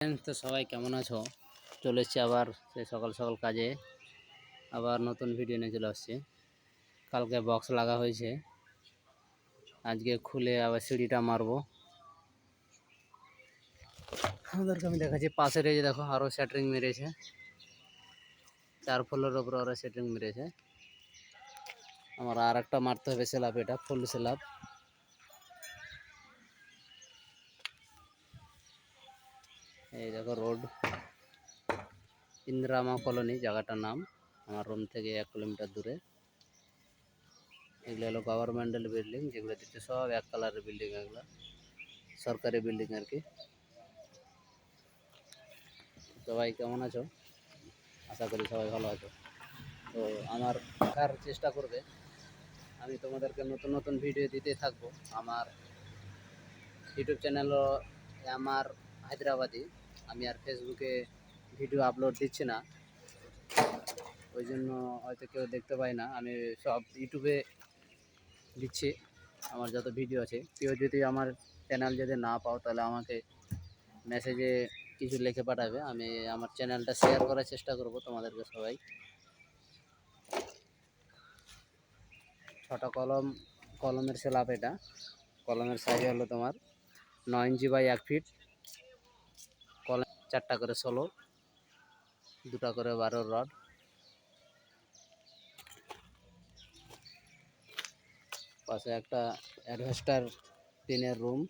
তো সবাই কেমন আছো? চলে এসছি আবার সেই সকাল সকাল কাজে, আবার নতুন ভিডিও নিয়ে চলে আসছি। কালকে বক্স লাগা হয়েছে, আজকে খুলে আবার সিঁড়িটা মারবো। আমাদেরকে আমি দেখাচ্ছি পাশে রয়েছে, দেখো আরও স্যাটারিং মেরেছে, 4 ফ্লোরের ওপরে আরও স্যাটারিং মেরেছে। আমার আর একটা মারতে হবে স্ল্যাব, এটা ফুল স্ল্যাব। এই দেখো রোড, ইন্দিরামা কলোনি জায়গাটার নাম, আমার রুম থেকে 1 কিলোমিটার দূরে। এগুলো হলো গভর্নমেন্টাল বিল্ডিং, যেগুলো দিচ্ছে সব এক কালারের বিল্ডিং, এগুলো সরকারি বিল্ডিং আর কি। সবাই কেমন আছো? আশা করি সবাই ভালো আছো। তো আমার দেখার চেষ্টা করবে, আমি তোমাদেরকে নতুন নতুন ভিডিও দিতে থাকবো। আমার ইউটিউব চ্যানেলও আমার হায়দ্রাবাদি, আমি আর ফেসবুকে ভিডিও আপলোড দিচ্ছি না, ওই জন্য হয়তো কেউ দেখতে পায় না। আমি সব ইউটিউবে দিচ্ছি আমার যত ভিডিও আছে। কেউ যদি আমার চ্যানেল যদি না পাও, তাহলে আমাকে মেসেজে কিছু লিখে পাঠাবে, আমি আমার চ্যানেলটা শেয়ার করার চেষ্টা করব তোমাদেরকে সবাই। 6টা কলমের স্ল্যাব, এটা কলমের সাইজ হলো তোমার 9 ইঞ্চি বাই 1 ফিট। কলম 4টা করে 16, 2টা করে 12 রড। পাশে একটা অ্যাডভেস্টার টিনের রুম।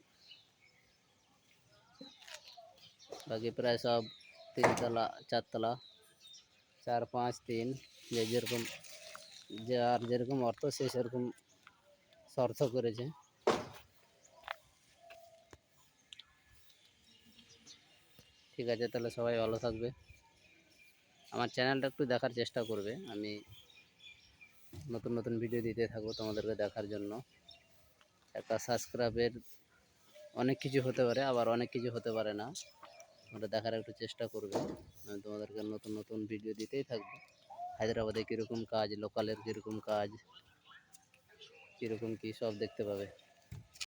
বাকি প্রায় সব 3তলা 4তলা, 4 5 3, যে যেরকম যার যেরকম অর্থ সে সেরকম শর্ত করেছে। ঠিক আছে, তাহলে সবাই ভালো থাকবে। আমার চ্যানেলটা একটু দেখার চেষ্টা করবে, আমি নতুন নতুন ভিডিও দিতে থাকবো তোমাদেরকে দেখার জন্য। একটা সাবস্ক্রাইবের অনেক কিছু হতে পারে, আবার অনেক কিছু হতে পারে না, ওটা দেখার একটু চেষ্টা করবে। আমি তোমাদেরকে নতুন নতুন ভিডিও দিতেই থাকবো। হায়দ্রাবাদে কীরকম কাজ, লোকালের কীরকম কাজ, কীরকম কী সব দেখতে পাবে।